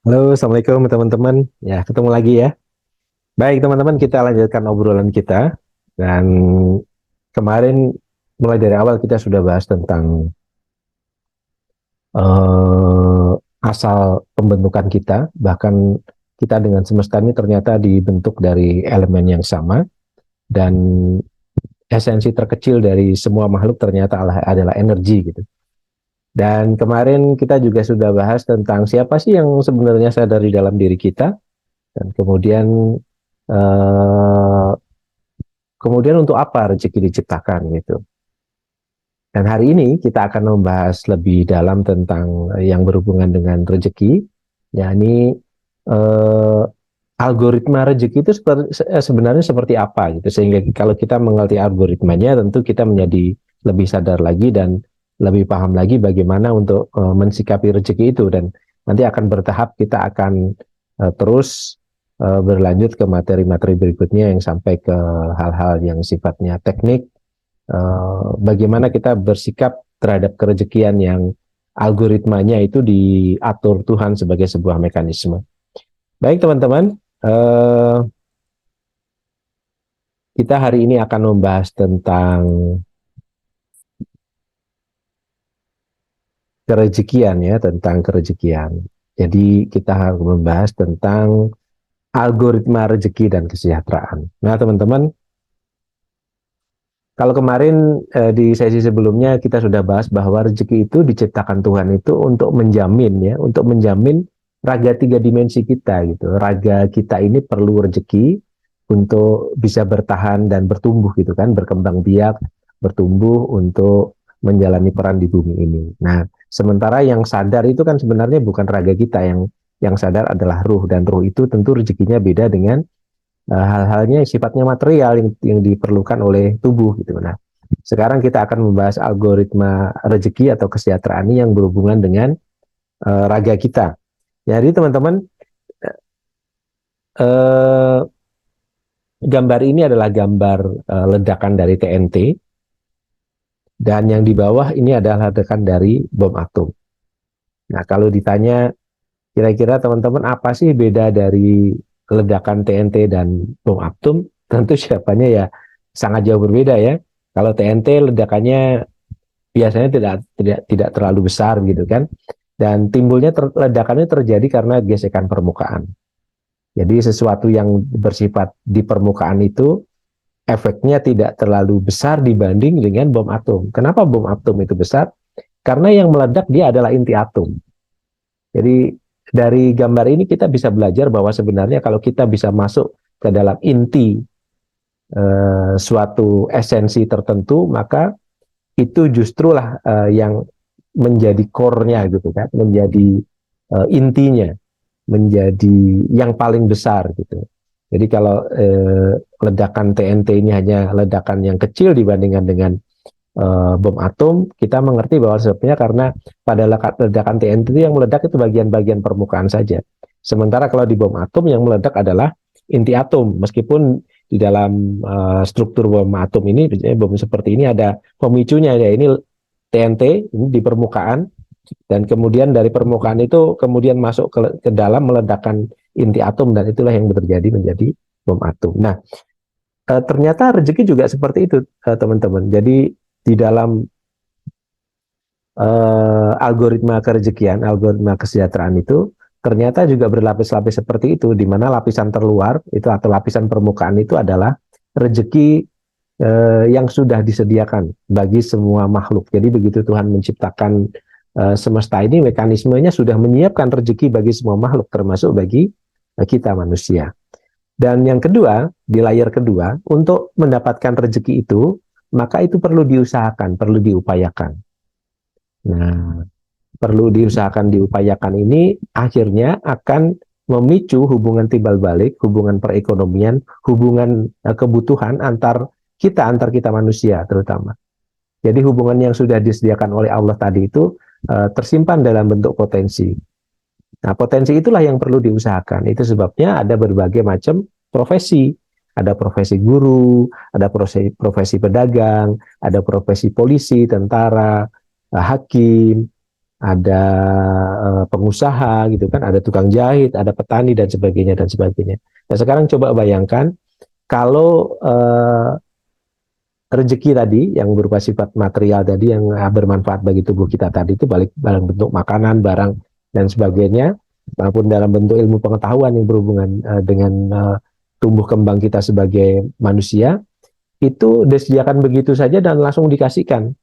Halo, Assalamualaikum teman-teman. Ya, ketemu lagi ya. Baik teman-teman, kita lanjutkan obrolan kita. Dan kemarin mulai dari awal kita sudah bahas tentang eh, asal pembentukan kita. Bahkan kita dengan semesta ini ternyata dibentuk dari elemen yang sama. Dan esensi terkecil dari semua makhluk ternyata adalah energi gitu. Dan kemarin kita juga sudah bahas tentang siapa sih yang sebenarnya sadar di dalam diri kita. Dan eh, kemudian untuk apa rezeki diciptakan gitu. Dan hari ini kita akan membahas lebih dalam tentang yang berhubungan dengan rezeki, yakni eh, algoritma rezeki itu sebenarnya seperti apa gitu. Sehingga kalau kita mengerti algoritmanya, tentu kita menjadi lebih sadar lagi dan lebih paham lagi bagaimana untuk mensikapi rezeki itu. Dan nanti akan bertahap kita akan terus berlanjut ke materi-materi berikutnya yang sampai ke hal-hal yang sifatnya teknik, bagaimana kita bersikap terhadap kerejekian yang algoritmanya itu diatur Tuhan sebagai sebuah mekanisme. Baik teman-teman, kita hari ini akan membahas tentang kerejekian ya, tentang kerejekian. Jadi kita harus membahas tentang algoritma rezeki dan kesejahteraan. Nah teman-teman, kalau kemarin di sesi sebelumnya kita sudah bahas bahwa rezeki itu diciptakan Tuhan itu untuk menjamin ya, untuk menjamin raga tiga dimensi kita gitu. Raga kita ini perlu rezeki untuk bisa bertahan dan bertumbuh gitu kan, berkembang biak, bertumbuh untuk menjalani peran di bumi ini. Nah, sementara yang sadar itu kan sebenarnya bukan raga kita, yang sadar adalah ruh, dan ruh itu tentu rezekinya beda dengan hal-halnya sifatnya material yang diperlukan oleh tubuh gitu. Nah, sekarang kita akan membahas algoritma rezeki atau kesejahteraan yang berhubungan dengan raga kita. Jadi teman-teman, eh, gambar ini adalah gambar ledakan dari TNT, dan yang di bawah ini adalah ledakan dari bom atom. Nah, kalau ditanya kira-kira teman-teman apa sih beda dari ledakan TNT dan bom atom? Tentu jawabannya ya sangat jauh berbeda ya. Kalau TNT ledakannya biasanya tidak terlalu besar gitu kan. Dan timbulnya ledakannya terjadi karena gesekan permukaan. Jadi sesuatu yang bersifat di permukaan itu efeknya tidak terlalu besar dibanding dengan bom atom. Kenapa bom atom itu besar? Karena yang meledak dia adalah inti atom. Jadi dari gambar ini kita bisa belajar bahwa sebenarnya kalau kita bisa masuk ke dalam inti suatu esensi tertentu, maka itu justrulah yang menjadi core-nya gitu kan, menjadi intinya, menjadi yang paling besar gitu. Jadi kalau ledakan TNT ini hanya ledakan yang kecil dibandingkan dengan bom atom, kita mengerti bahwa sebabnya karena pada ledakan TNT itu yang meledak itu bagian-bagian permukaan saja. Sementara kalau di bom atom yang meledak adalah inti atom, meskipun di dalam struktur bom atom ini, bom seperti ini ada pemicunya ya, ini TNT ini di permukaan, dan kemudian dari permukaan itu kemudian masuk ke dalam meledakkan inti atom, dan itulah yang terjadi menjadi bom atom. Nah, ternyata rezeki juga seperti itu teman-teman. Jadi di dalam algoritma kerejekian, algoritma kesejahteraan itu ternyata juga berlapis-lapis seperti itu, di mana lapisan terluar itu atau lapisan permukaan itu adalah rezeki yang sudah disediakan bagi semua makhluk. Jadi begitu Tuhan menciptakan semesta ini, mekanismenya sudah menyiapkan rezeki bagi semua makhluk, termasuk bagi kita manusia. Dan yang kedua, di layar kedua, untuk mendapatkan rezeki itu, maka itu perlu diusahakan, perlu diupayakan. Nah, perlu diusahakan, diupayakan ini akhirnya akan memicu hubungan timbal balik, hubungan perekonomian, hubungan kebutuhan antar kita manusia terutama. Jadi hubungan yang sudah disediakan oleh Allah tadi itu tersimpan dalam bentuk potensi. Nah, potensi itulah yang perlu diusahakan. Itu sebabnya ada berbagai macam profesi. Ada profesi guru, ada profesi pedagang, ada profesi polisi, tentara, hakim, ada pengusaha gitu kan, ada tukang jahit, ada petani dan sebagainya dan sebagainya. Nah sekarang coba bayangkan kalau rezeki tadi yang berupa sifat material tadi yang bermanfaat bagi tubuh kita tadi itu balik dalam bentuk makanan, barang dan sebagainya maupun dalam bentuk ilmu pengetahuan yang berhubungan dengan tumbuh kembang kita sebagai manusia itu disediakan begitu saja dan langsung dikasihkan,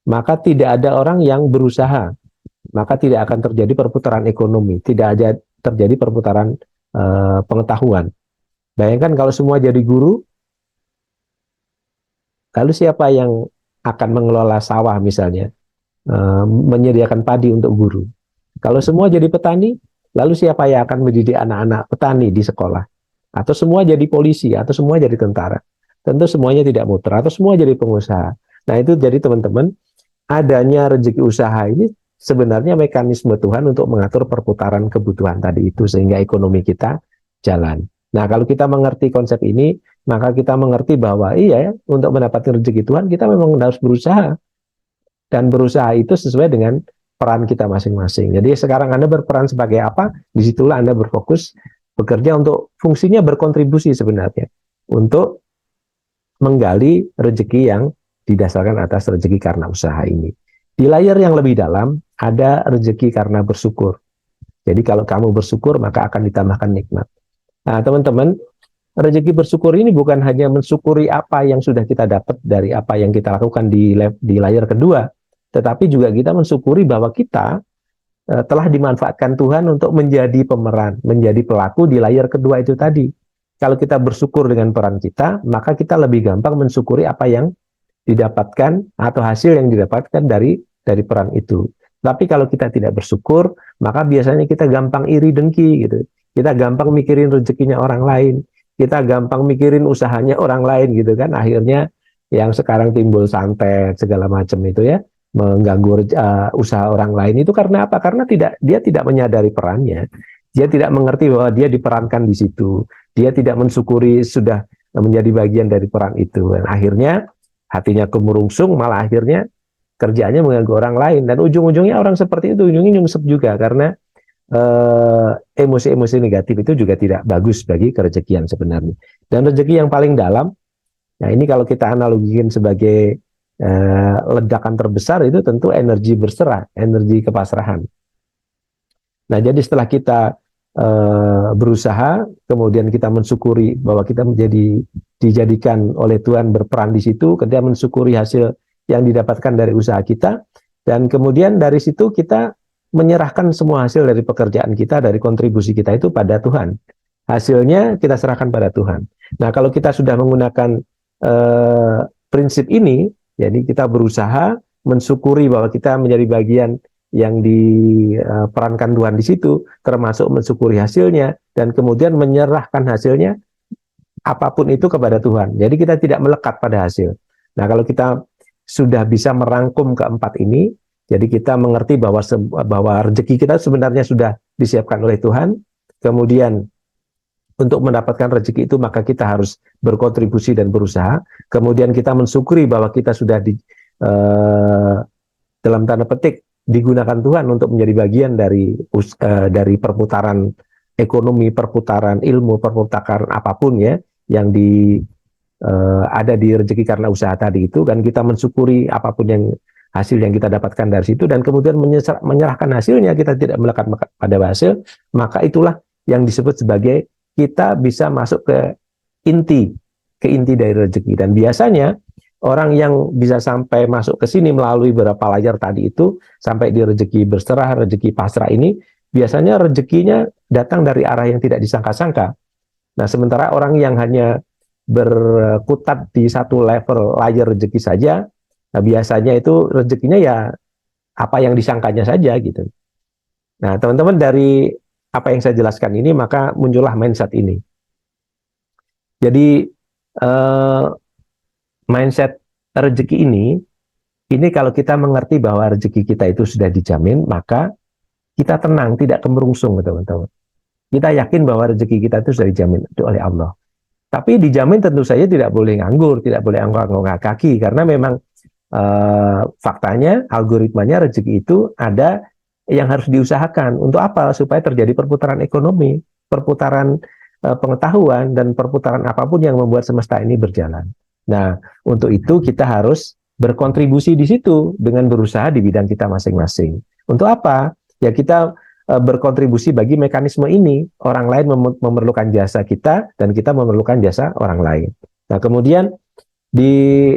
maka tidak ada orang yang berusaha, maka tidak akan terjadi perputaran ekonomi, tidak ada terjadi perputaran pengetahuan. Bayangkan kalau semua jadi guru, lalu siapa yang akan mengelola sawah misalnya, menyediakan padi untuk guru? Kalau semua jadi petani, lalu siapa yang akan mendidik anak-anak petani di sekolah? Atau semua jadi polisi, atau semua jadi tentara? Tentu semuanya tidak muter, atau semua jadi pengusaha. Nah itu jadi teman-teman, adanya rezeki usaha ini sebenarnya mekanisme Tuhan untuk mengatur perputaran kebutuhan tadi itu sehingga ekonomi kita jalan. Nah kalau kita mengerti konsep ini, maka kita mengerti bahwa iya ya, untuk mendapatkan rezeki Tuhan kita memang harus berusaha. Dan berusaha itu sesuai dengan peran kita masing-masing. Jadi sekarang Anda berperan sebagai apa? Disitulah Anda berfokus bekerja untuk fungsinya berkontribusi sebenarnya untuk menggali rezeki yang didasarkan atas rezeki karena usaha ini. Di layar yang lebih dalam ada rezeki karena bersyukur. Jadi kalau kamu bersyukur maka akan ditambahkan nikmat. Nah teman-teman, rezeki bersyukur ini bukan hanya mensyukuri apa yang sudah kita dapat dari apa yang kita lakukan di layar kedua, tetapi juga kita mensyukuri bahwa kita telah dimanfaatkan Tuhan untuk menjadi pemeran, menjadi pelaku di layar kedua itu tadi. Kalau kita bersyukur dengan peran kita, maka kita lebih gampang mensyukuri apa yang didapatkan atau hasil yang didapatkan dari peran itu. Tapi kalau kita tidak bersyukur, maka biasanya kita gampang iri dengki gitu. Kita gampang mikirin rezekinya orang lain, kita gampang mikirin usahanya orang lain gitu kan. Akhirnya yang sekarang timbul santet segala macam itu ya, mengganggu usaha orang lain itu karena apa? Karena dia tidak menyadari perannya. Dia tidak mengerti bahwa dia diperankan di situ. Dia tidak mensyukuri sudah menjadi bagian dari peran itu. Dan akhirnya hatinya kemurungsung, malah akhirnya kerjaannya mengganggu orang lain. Dan ujung-ujungnya orang seperti itu ujungnya nyungsep juga karena emosi-emosi negatif itu juga tidak bagus bagi kerezekian sebenarnya. Dan rezeki yang paling dalam, nah ini kalau kita analogikan sebagai ledakan terbesar itu tentu energi berserah, energi kepasrahan. Nah jadi setelah kita berusaha, kemudian kita mensyukuri bahwa kita dijadikan oleh Tuhan berperan di situ, kemudian mensyukuri hasil yang didapatkan dari usaha kita, dan kemudian dari situ kita menyerahkan semua hasil dari pekerjaan kita, dari kontribusi kita itu pada Tuhan. Hasilnya kita serahkan pada Tuhan. Nah kalau kita sudah menggunakan prinsip ini, jadi kita berusaha mensyukuri bahwa kita menjadi bagian yang diperankan Tuhan di situ, termasuk mensyukuri hasilnya, dan kemudian menyerahkan hasilnya, apapun itu kepada Tuhan. Jadi kita tidak melekat pada hasil. Nah kalau kita sudah bisa merangkum keempat ini, jadi kita mengerti bahwa rezeki kita sebenarnya sudah disiapkan oleh Tuhan, kemudian untuk mendapatkan rezeki itu maka kita harus berkontribusi dan berusaha, kemudian kita mensyukuri bahwa kita sudah dalam tanda petik digunakan Tuhan untuk menjadi bagian dari perputaran ekonomi, perputaran ilmu, perputaran apapun ya yang ada di rezeki karena usaha tadi itu, dan kita mensyukuri apapun yang hasil yang kita dapatkan dari situ, dan kemudian menyerahkan hasilnya, kita tidak melekat pada hasil, maka itulah yang disebut sebagai kita bisa masuk ke inti dari rezeki. Dan biasanya orang yang bisa sampai masuk ke sini melalui beberapa layar tadi itu, sampai di rezeki berserah, rezeki pasrah ini, biasanya rezekinya datang dari arah yang tidak disangka-sangka. Nah, sementara orang yang hanya berkutat di satu level layar rezeki saja, nah biasanya itu rezekinya ya apa yang disangkanya saja gitu. Nah, teman-teman, dari apa yang saya jelaskan ini, maka muncullah mindset ini. Jadi, mindset rezeki ini kalau kita mengerti bahwa rezeki kita itu sudah dijamin, maka kita tenang, tidak kemerungsung, teman-teman. Kita yakin bahwa rezeki kita itu sudah dijamin oleh Allah. Tapi dijamin tentu saja tidak boleh nganggur, tidak boleh angkat kaki, karena memang faktanya, algoritmanya rezeki itu ada yang harus diusahakan. Untuk apa? Supaya terjadi perputaran ekonomi, perputaran pengetahuan, dan perputaran apapun yang membuat semesta ini berjalan. Nah, untuk itu kita harus berkontribusi di situ dengan berusaha di bidang kita masing-masing. Untuk apa? Ya kita berkontribusi bagi mekanisme ini. Orang lain memerlukan jasa kita dan kita memerlukan jasa orang lain. Nah, kemudian di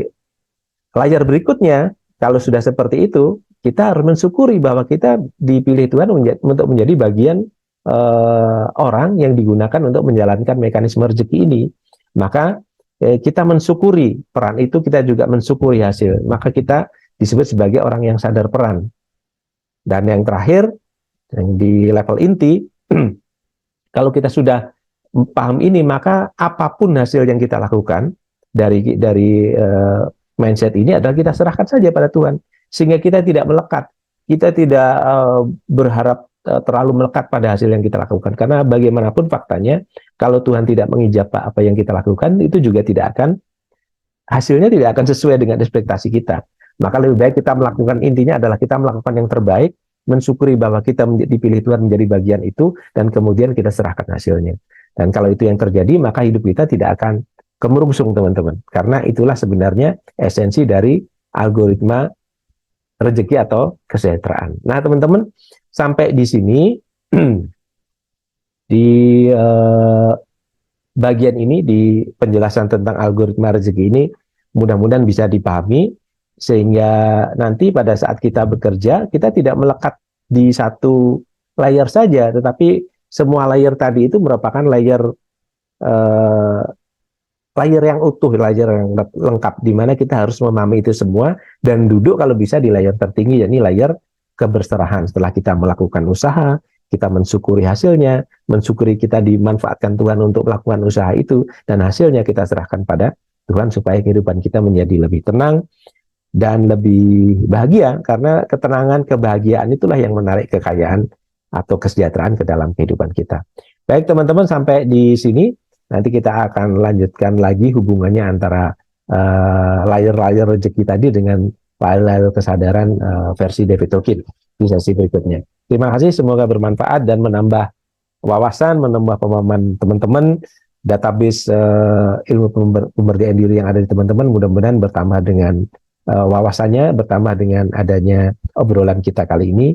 layar berikutnya, kalau sudah seperti itu, kita harus mensyukuri bahwa kita dipilih Tuhan untuk menjadi bagian orang yang digunakan untuk menjalankan mekanisme rezeki ini. Maka kita mensyukuri peran itu, kita juga mensyukuri hasil. Maka kita disebut sebagai orang yang sadar peran. Dan yang terakhir, yang di level inti, kalau kita sudah paham ini, maka apapun hasil yang kita lakukan dari mindset ini adalah kita serahkan saja pada Tuhan, sehingga kita tidak melekat, kita tidak berharap terlalu melekat pada hasil yang kita lakukan, karena bagaimanapun faktanya, kalau Tuhan tidak mengijabah apa yang kita lakukan, itu juga tidak akan, hasilnya tidak akan sesuai dengan ekspektasi kita. Maka lebih baik kita melakukan, intinya adalah kita melakukan yang terbaik, mensyukuri bahwa kita dipilih Tuhan menjadi bagian itu, dan kemudian kita serahkan hasilnya. Dan kalau itu yang terjadi, maka hidup kita tidak akan kemerungsung, teman-teman. Karena itulah sebenarnya esensi dari algoritma rezeki atau kesejahteraan. Nah, teman-teman, sampai di sini, di bagian ini, di penjelasan tentang algoritma rezeki ini, mudah-mudahan bisa dipahami, sehingga nanti pada saat kita bekerja, kita tidak melekat di satu layer saja, tetapi semua layer tadi itu merupakan layer yang utuh, layer yang lengkap, di mana kita harus memahami itu semua, dan duduk kalau bisa di layer tertinggi, yakni layer keberserahan. Setelah kita melakukan usaha, kita mensyukuri hasilnya, mensyukuri kita dimanfaatkan Tuhan untuk melakukan usaha itu, dan hasilnya kita serahkan pada Tuhan, supaya kehidupan kita menjadi lebih tenang, dan lebih bahagia, karena ketenangan, kebahagiaan itulah yang menarik kekayaan atau kesejahteraan ke dalam kehidupan kita. Baik teman-teman, sampai di sini, nanti kita akan lanjutkan lagi hubungannya antara layer-layer rezeki tadi dengan layer-layer kesadaran versi David Tolkien di sesi berikutnya. Terima kasih, semoga bermanfaat dan menambah wawasan, menambah pemahaman teman-teman, database ilmu pemberdayaan diri yang ada di teman-teman mudah-mudahan bertambah dengan wawasannya, bertambah dengan adanya obrolan kita kali ini,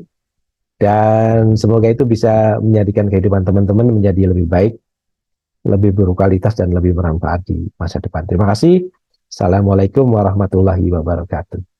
dan semoga itu bisa menjadikan kehidupan teman-teman menjadi lebih baik, lebih berkualitas, dan lebih bermanfaat di masa depan. Terima kasih. Assalamualaikum warahmatullahi wabarakatuh.